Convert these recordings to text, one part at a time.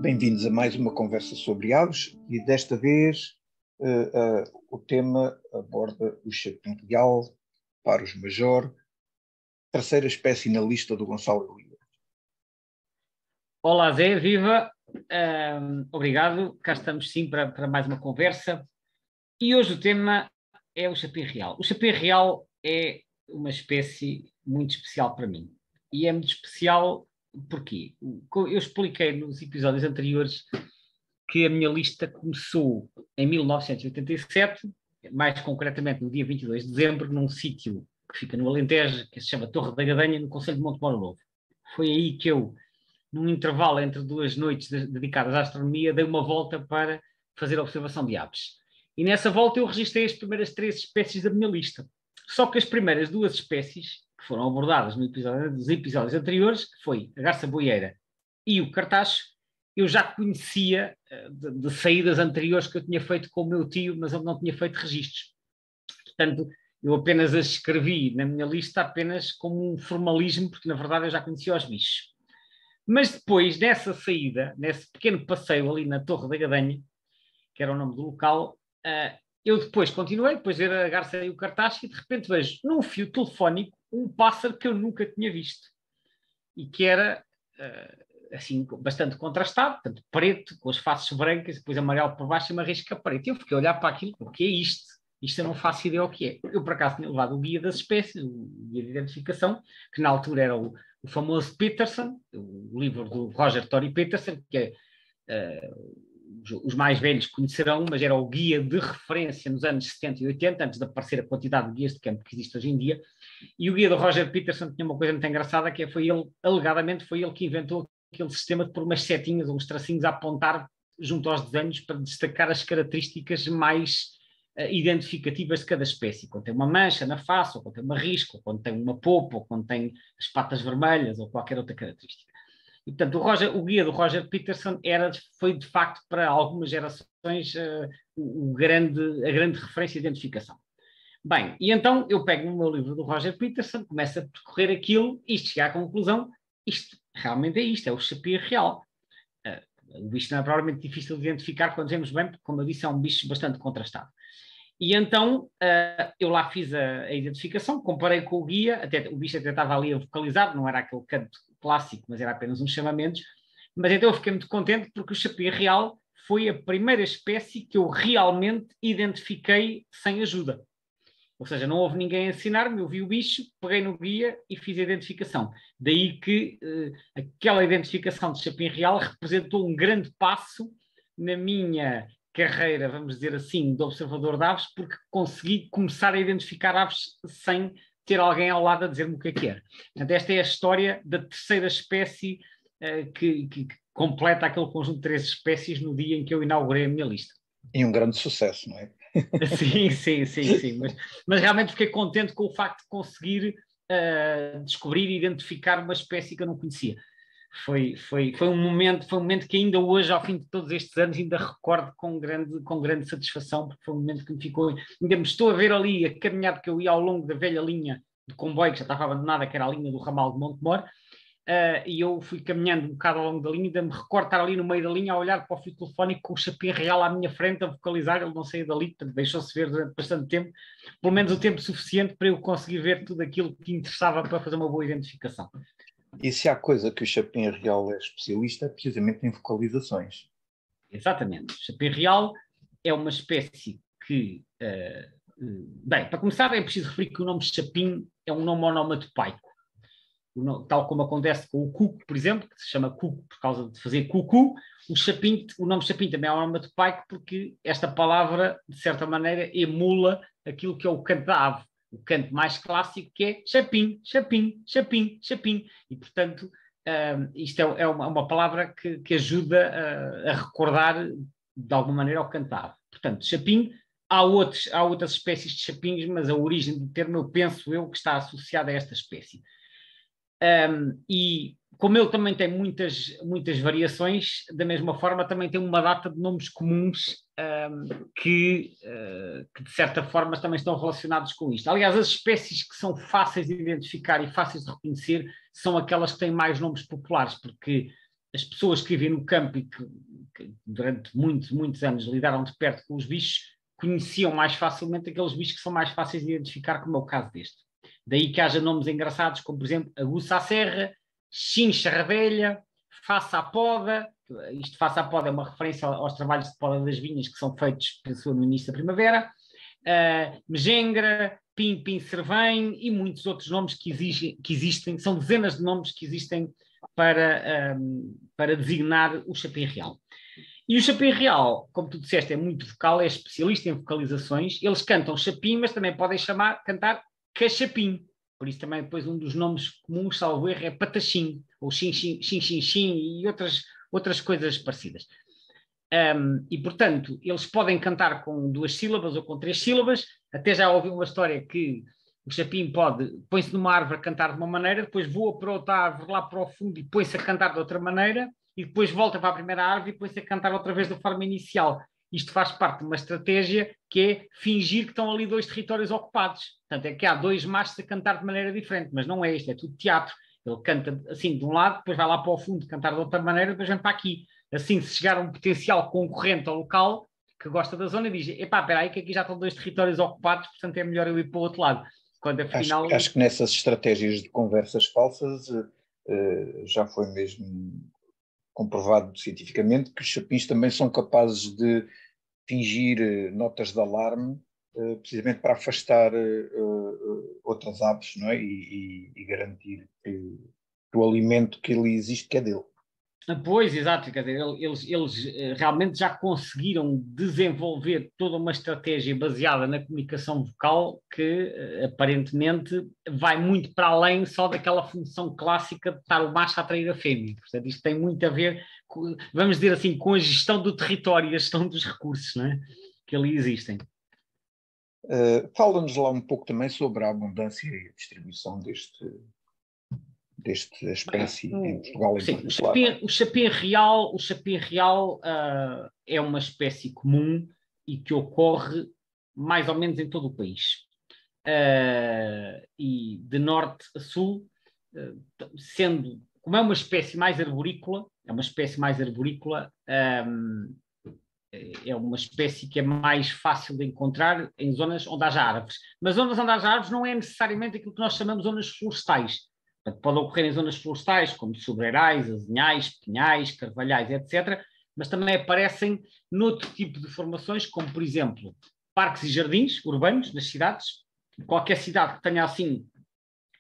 Bem-vindos a mais uma conversa sobre aves e desta vez o tema aborda o chapim real, Parus major, terceira espécie na lista do Gonçalo Oliveira. Olá Zé, viva, obrigado, cá estamos sim para mais uma conversa e hoje o tema é o chapim real. O chapim real é uma espécie muito especial para mim e é muito especial porque eu expliquei nos episódios anteriores que a minha lista começou em 1987, mais concretamente no dia 22 de dezembro, num sítio que fica no Alentejo, que se chama Torre da Gadanha, no concelho de Montemor Novo. Foi aí que eu, num intervalo entre duas noites dedicadas à astronomia, dei uma volta para fazer a observação de aves. E nessa volta eu registrei as primeiras 3 espécies da minha lista. Só que as primeiras 2 espécies que foram abordadas nos episódios anteriores, que foi a garça boieira e o cartacho, eu já conhecia de saídas anteriores que eu tinha feito com o meu tio, mas eu não tinha feito registros. Portanto, eu apenas as escrevi na minha lista apenas como um formalismo, porque na verdade eu já conhecia os bichos. Mas depois, nessa saída, nesse pequeno passeio ali na Torre da Gadanha, que era o nome do local, eu depois continuei, depois ver a garça e o cartaz, e de repente vejo num fio telefónico um pássaro que eu nunca tinha visto. E que era, assim, bastante contrastado, portanto, preto, com as faces brancas, depois amarelo por baixo e uma risca preta. E eu fiquei a olhar para aquilo, o que é isto? Isto eu não faço ideia o que é. Eu, por acaso, tinha levado o guia das espécies, o guia de identificação, que na altura era o famoso Peterson, o livro do Roger Tory Peterson, que é, os mais velhos conhecerão, mas era o guia de referência nos anos 70 e 80, antes de aparecer a quantidade de guias de campo que existe hoje em dia. E o guia do Roger Peterson tinha uma coisa muito engraçada, que foi ele, alegadamente, foi ele que inventou aquele sistema de pôr umas setinhas ou uns tracinhos a apontar junto aos desenhos para destacar as características mais identificativas de cada espécie. Quando tem uma mancha na face, ou quando tem uma risca, ou quando tem uma polpa, ou quando tem as patas vermelhas, ou qualquer outra característica. E, portanto, o guia do Roger Peterson foi, de facto, para algumas gerações a grande referência de identificação. Bem, e então eu pego no meu livro do Roger Peterson, começo a percorrer aquilo e cheguei à conclusão, isto realmente é isto, é o chapir real. O bicho não é provavelmente difícil de identificar quando vemos bem, porque, como eu disse, é um bicho bastante contrastado. E então eu lá fiz a identificação, comparei com o guia, o bicho até estava ali a vocalizar, não era aquele canto clássico, mas era apenas uns chamamentos. Mas então eu fiquei muito contente porque o chapir real foi a primeira espécie que eu realmente identifiquei sem ajuda. Ou seja, não houve ninguém a ensinar-me, eu vi o bicho, peguei no guia e fiz a identificação. Daí que aquela identificação de chapim real representou um grande passo na minha carreira, vamos dizer assim, de observador de aves, porque consegui começar a identificar aves sem ter alguém ao lado a dizer-me o que era. Portanto, esta é a história da terceira espécie que completa aquele conjunto de 3 espécies no dia em que eu inaugurei a minha lista. E um grande sucesso, não é? Sim. Mas realmente fiquei contente com o facto de conseguir descobrir e identificar uma espécie que eu não conhecia. Foi um momento que ainda hoje, ao fim de todos estes anos, ainda recordo com grande satisfação, porque foi um momento que me ficou... Ainda me estou a ver ali a caminhada que eu ia ao longo da velha linha de comboio, que já estava abandonada, que era a linha do ramal de Montemor, e eu fui caminhando um bocado ao longo da linha, ainda me recordo estar ali no meio da linha a olhar para o fio telefónico com o chapim real à minha frente a vocalizar, ele não saía dali, deixou-se ver durante bastante tempo, pelo menos o tempo suficiente para eu conseguir ver tudo aquilo que interessava para fazer uma boa identificação. E se há coisa que o chapim real é especialista, é precisamente em vocalizações. Exatamente. O chapim real é uma espécie que... bem, para começar é preciso referir que o nome chapim é um nome onomatopaico. Tal como acontece com o cuco, por exemplo, que se chama cuco por causa de fazer cucu, o nome chapim também é onomatopaico porque esta palavra, de certa maneira, emula aquilo que é o canto da ave, o canto mais clássico, que é chapim, chapim, chapim, chapim. E, portanto, isto é uma palavra que ajuda a recordar, de alguma maneira, o canto da ave. Portanto, chapim, há outras espécies de chapins, mas a origem do termo, eu penso que está associada a esta espécie. E como ele também tem muitas variações, da mesma forma também tem uma data de nomes comuns que de certa forma também estão relacionados com isto. Aliás, as espécies que são fáceis de identificar e fáceis de reconhecer são aquelas que têm mais nomes populares, porque as pessoas que vivem no campo e que durante muitos anos lidaram de perto com os bichos, conheciam mais facilmente aqueles bichos que são mais fáceis de identificar, como é o caso deste. Daí que haja nomes engraçados, como por exemplo aguça à serra, chincha ravelha, faça à poda. Isto faça à poda é uma referência aos trabalhos de poda das vinhas que são feitos, penso, no início da primavera. Mejengra, pim cervém e muitos outros nomes que existem, são dezenas de nomes que existem para designar o chapim real. E o chapim real, como tu disseste, é muito vocal, é especialista em vocalizações. Eles cantam chapim, mas também podem cantar cachapim. Por isso também depois um dos nomes comuns, salvo erro, é patachim, ou xin e outras coisas parecidas. E, portanto, eles podem cantar com 2 sílabas ou com 3 sílabas. Até já ouvi uma história que o chapim põe-se numa árvore a cantar de uma maneira, depois voa para outra árvore lá para o fundo e põe-se a cantar de outra maneira, e depois volta para a primeira árvore e põe-se a cantar outra vez da forma inicial. Isto faz parte de uma estratégia que é fingir que estão ali 2 territórios ocupados. Portanto, é que há 2 machos a cantar de maneira diferente, mas não é isto, é tudo teatro. Ele canta assim de um lado, depois vai lá para o fundo cantar de outra maneira, depois vem para aqui. Assim, se chegar um potencial concorrente ao local que gosta da zona, diz: epá, espera aí que aqui já estão 2 territórios ocupados, portanto é melhor eu ir para o outro lado. Quando afinal... acho que nessas estratégias de conversas falsas já foi mesmo comprovado cientificamente que os chapins também são capazes de fingir notas de alarme precisamente para afastar outras aves, não é? E garantir que o alimento que ali existe que é dele. Pois, exato, quer dizer, eles realmente já conseguiram desenvolver toda uma estratégia baseada na comunicação vocal que aparentemente vai muito para além só daquela função clássica de estar o macho a atrair a fêmea. Portanto, isto tem muito a ver, vamos dizer assim, com a gestão do território e a gestão dos recursos, não é? Que ali existem. Fala-nos lá um pouco também sobre a abundância e a distribuição desta espécie em Portugal. Sim, o chapim real é uma espécie comum e que ocorre mais ou menos em todo o país. E de norte a sul, como é uma espécie mais arborícola, é uma espécie que é mais fácil de encontrar em zonas onde haja árvores. Mas zonas onde haja árvores não é necessariamente aquilo que nós chamamos de zonas florestais. Portanto, pode ocorrer em zonas florestais, como sobreirais, azinhais, pinhais, carvalhais, etc., mas também aparecem noutro tipo de formações, como, por exemplo, parques e jardins urbanos nas cidades. Qualquer cidade que tenha, assim,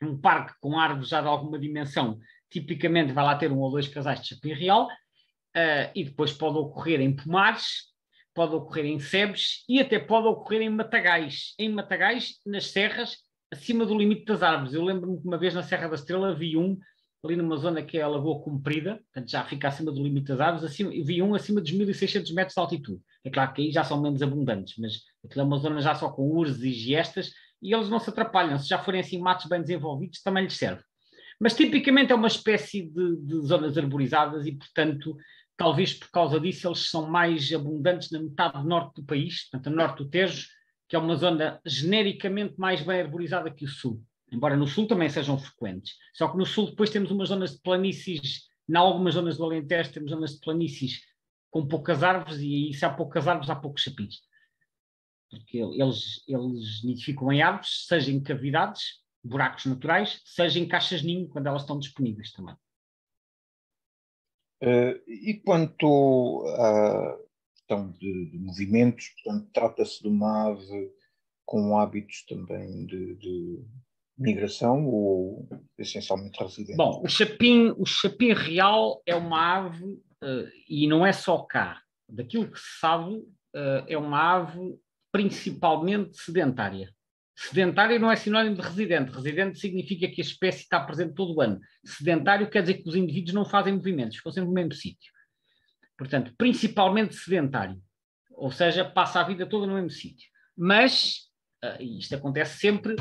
um parque com árvores já de alguma dimensão, tipicamente vai lá ter 1 ou 2 casais de chapim real, e depois pode ocorrer em pomares, pode ocorrer em sebes e até pode ocorrer em matagais. Em matagais, nas serras, acima do limite das árvores. Eu lembro-me que uma vez na Serra da Estrela vi ali numa zona que é a Lagoa Comprida, portanto já fica acima do limite das árvores, vi acima dos 1.600 metros de altitude. É claro que aí já são menos abundantes, mas aquilo é uma zona já só com urzes e giestas, e eles não se atrapalham. Se já forem assim matos bem desenvolvidos, também lhes serve. Mas tipicamente é uma espécie de zonas arborizadas e, portanto, talvez por causa disso eles são mais abundantes na metade norte do país, portanto, a norte do Tejo, que é uma zona genericamente mais bem arborizada que o sul, embora no sul também sejam frequentes. Só que no sul depois temos umas zonas de planícies, em algumas zonas do Alentejo temos zonas de planícies com poucas árvores, e aí se há poucas árvores há poucos chapins. Porque eles nidificam em árvores, seja em cavidades, buracos naturais, seja em caixas ninho, quando elas estão disponíveis também. E quanto à questão de movimentos, portanto, trata-se de uma ave com hábitos também de migração ou essencialmente residente? Bom, o chapim real é uma ave, e não é só cá, daquilo que se sabe, é uma ave principalmente sedentária. Sedentário não é sinónimo de residente. Residente significa que a espécie está presente todo o ano. Sedentário quer dizer que os indivíduos não fazem movimentos, ficam sempre no mesmo sítio. Portanto, principalmente sedentário. Ou seja, passa a vida toda no mesmo sítio. Mas, isto acontece sempre,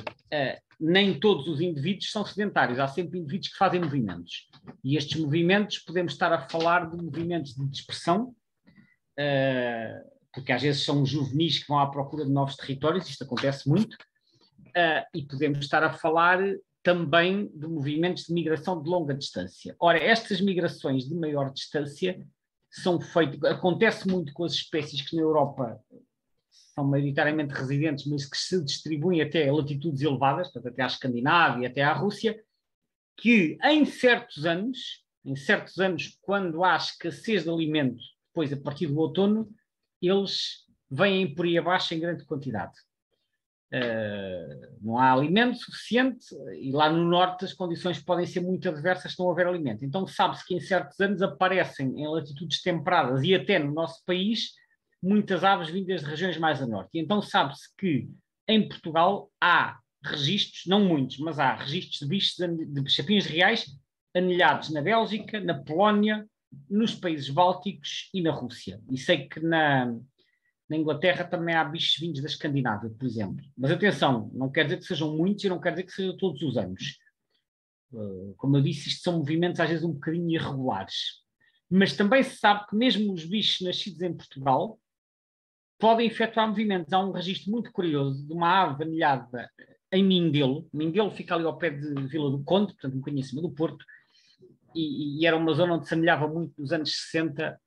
nem todos os indivíduos são sedentários. Há sempre indivíduos que fazem movimentos. E estes movimentos, podemos estar a falar de movimentos de dispersão, porque às vezes são os juvenis que vão à procura de novos territórios, isto acontece muito. E podemos estar a falar também de movimentos de migração de longa distância. Ora, estas migrações de maior distância acontece muito com as espécies que na Europa são maioritariamente residentes, mas que se distribuem até a latitudes elevadas, portanto, até à Escandinávia, até à Rússia, que em certos anos, quando há escassez de alimento, depois a partir do outono, eles vêm por aí abaixo em grande quantidade. Não há alimento suficiente e lá no norte as condições podem ser muito adversas se não houver alimento. Então sabe-se que em certos anos aparecem em latitudes temperadas e até no nosso país muitas aves vindas de regiões mais a norte. E então sabe-se que em Portugal há registros, não muitos, mas há registros de bichos de chapinhas reais anilhados na Bélgica, na Polónia, nos países bálticos e na Rússia. E sei que na Inglaterra também há bichos vindos da Escandinávia, por exemplo. Mas atenção, não quer dizer que sejam muitos e não quer dizer que sejam todos os anos. Como eu disse, isto são movimentos às vezes um bocadinho irregulares. Mas também se sabe que mesmo os bichos nascidos em Portugal podem efetuar movimentos. Há um registro muito curioso de uma ave anilhada em Mindelo. Mindelo fica ali ao pé de Vila do Conde, portanto um bocadinho acima do Porto, e era uma zona onde se anilhava muito nos anos 60,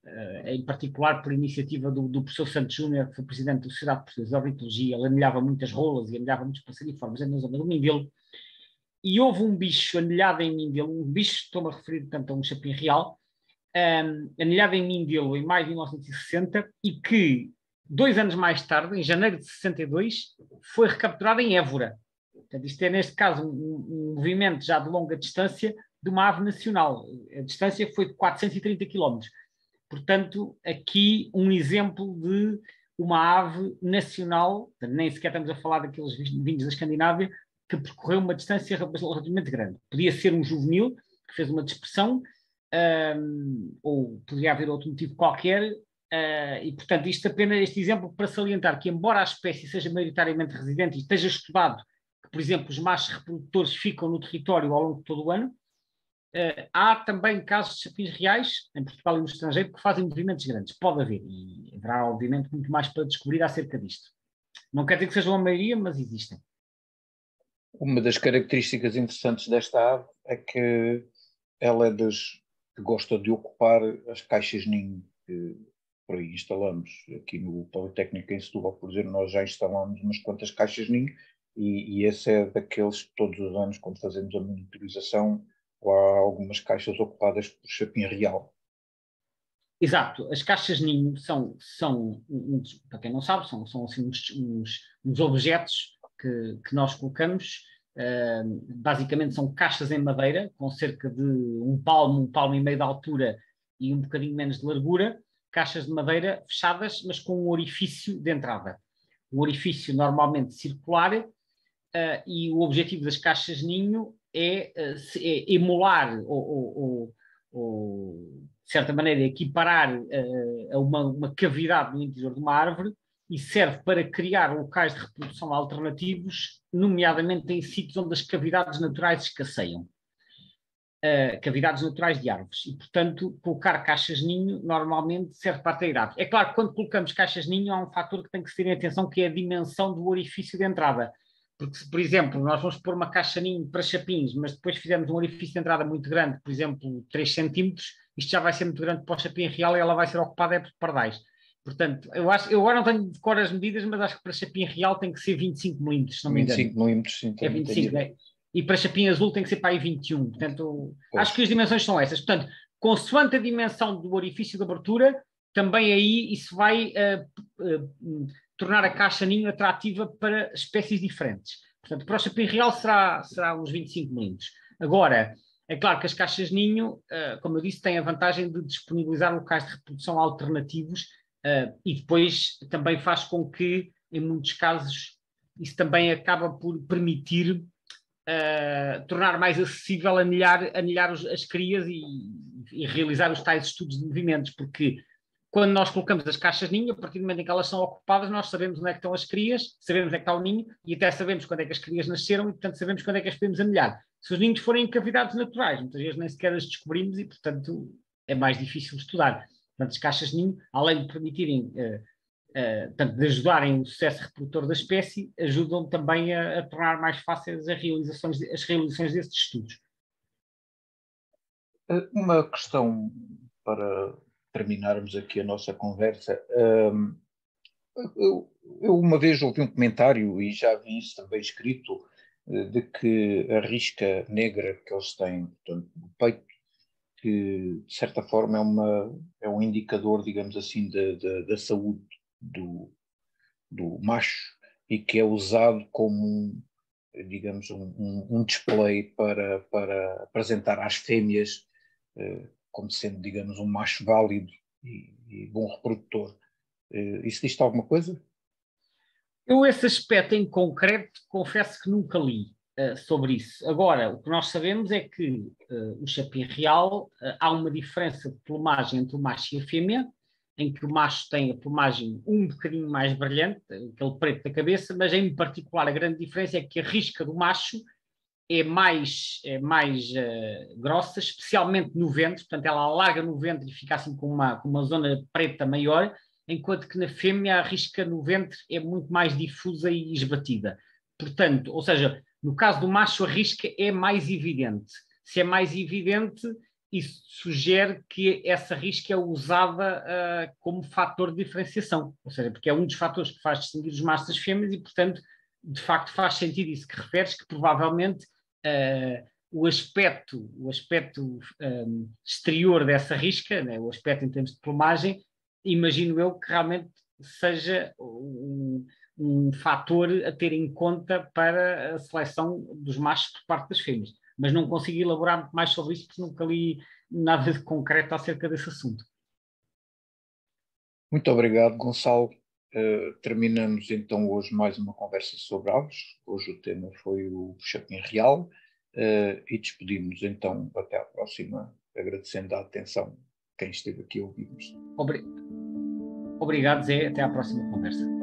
em particular por iniciativa do professor Santos Júnior, que foi presidente da Sociedade Portuguesa de Ornitologia. Ele anilhava muitas rolas e anilhava muitos passeriformes na zona do Mindelo. E houve um bicho anilhado em Mindelo, um bicho, estou-me a referir tanto a um chapim real, anilhado em Mindelo em maio de 1960 e que 2 anos mais tarde, em janeiro de 62, foi recapturado em Évora. Portanto, isto é, neste caso, um movimento já de longa distância de uma ave nacional. A distância foi de 430 km. Portanto, aqui um exemplo de uma ave nacional, nem sequer estamos a falar daqueles vindos da Escandinávia, que percorreu uma distância relativamente grande. Podia ser um juvenil, que fez uma dispersão, ou poderia haver outro motivo qualquer, e, portanto, este exemplo para salientar que, embora a espécie seja maioritariamente residente e esteja estudado que, por exemplo, os machos reprodutores ficam no território ao longo de todo o ano, há também casos de chapins reais, em Portugal e no estrangeiro, que fazem movimentos grandes. Pode haver, e haverá, obviamente, muito mais para descobrir acerca disto. Não quer dizer que sejam a maioria, mas existem. Uma das características interessantes desta ave é que ela é das que gosta de ocupar as caixas-ninho que por aí instalamos. Aqui no Politécnico em Setúbal, por exemplo, nós já instalamos umas quantas caixas-ninho e esse é daqueles que todos os anos, quando fazemos a monitorização, há algumas caixas ocupadas por chapim real. Exato, as caixas-ninho são para quem não sabe, são assim, uns objetos que nós colocamos, basicamente são caixas em madeira, com cerca de um palmo e meio de altura e um bocadinho menos de largura, caixas de madeira fechadas, mas com um orifício de entrada. Um orifício normalmente circular, e o objetivo das caixas-ninho é emular ou de certa maneira, equiparar a uma cavidade no interior de uma árvore e serve para criar locais de reprodução alternativos, nomeadamente em sítios onde as cavidades naturais escasseiam. Cavidades naturais de árvores. E, portanto, colocar caixas-ninho normalmente serve para atrair aves. É claro que quando colocamos caixas-ninho há um fator que tem que se ter em atenção, que é a dimensão do orifício de entrada. Porque se, por exemplo, nós vamos pôr uma caixa-ninho para chapins, mas depois fizermos um orifício de entrada muito grande, por exemplo, 3 centímetros, isto já vai ser muito grande para o chapim real e ela vai ser ocupada por pardais. Portanto, eu agora não tenho de cor as medidas, mas acho que para chapim real tem que ser 25 milímetros, se não me engano. 25 milímetros, sim. É 25, né? E para chapim azul tem que ser para aí 21. Portanto, acho que as dimensões são essas. Portanto, consoante a dimensão do orifício de abertura, também aí isso vai tornar a caixa-ninho atrativa para espécies diferentes. Portanto, para o chapim real será uns 25 milímetros. Agora, é claro que as caixas-ninho, como eu disse, têm a vantagem de disponibilizar locais de reprodução alternativos, e depois também faz com que, em muitos casos, isso também acaba por permitir tornar mais acessível anilhar as crias e realizar os tais estudos de movimentos, porque quando nós colocamos as caixas-ninho, a partir do momento em que elas são ocupadas, nós sabemos onde é que estão as crias, sabemos onde é que está o ninho e até sabemos quando é que as crias nasceram e, portanto, sabemos quando é que as podemos anilhar. Se os ninhos forem em cavidades naturais, muitas vezes nem sequer as descobrimos e, portanto, é mais difícil estudar. Portanto, as caixas-ninho, além de permitirem portanto, de ajudarem o sucesso reprodutor da espécie, ajudam também a tornar mais fáceis as realizações desses estudos. Uma questão para terminarmos aqui a nossa conversa. Eu uma vez ouvi um comentário, e já vi isso também escrito, de que a risca negra que eles têm, portanto, no peito, que de certa forma é um indicador, digamos assim, da saúde do macho, e que é usado como, digamos, um display para apresentar às fêmeas como sendo, digamos, um macho válido e bom reprodutor. Isso diz-te alguma coisa? Eu, esse aspecto em concreto, confesso que nunca li sobre isso. Agora, o que nós sabemos é que o chapim real, há uma diferença de plumagem entre o macho e a fêmea, em que o macho tem a plumagem um bocadinho mais brilhante, aquele preto da cabeça, mas em particular a grande diferença é que a risca do macho é mais grossa, especialmente no ventre, portanto ela alarga no ventre e fica assim com uma zona preta maior, enquanto que na fêmea a risca no ventre é muito mais difusa e esbatida. Portanto, ou seja, no caso do macho a risca é mais evidente. Se é mais evidente, isso sugere que essa risca é usada como fator de diferenciação, ou seja, porque é um dos fatores que faz distinguir os machos das fêmeas e, portanto, de facto faz sentido isso que referes, que provavelmente o aspecto exterior dessa risca, né, o aspecto em termos de plumagem, imagino eu que realmente seja um fator a ter em conta para a seleção dos machos por parte das fêmeas. Mas não consigo elaborar muito mais sobre isso porque nunca li nada de concreto acerca desse assunto. Muito obrigado, Gonçalo. Terminamos então hoje mais uma conversa sobre aves. Hoje o tema foi o chapim real. E despedimos então até à próxima, agradecendo a atenção de quem esteve aqui a ouvir-nos. Obrigado, Zé. Até à próxima conversa.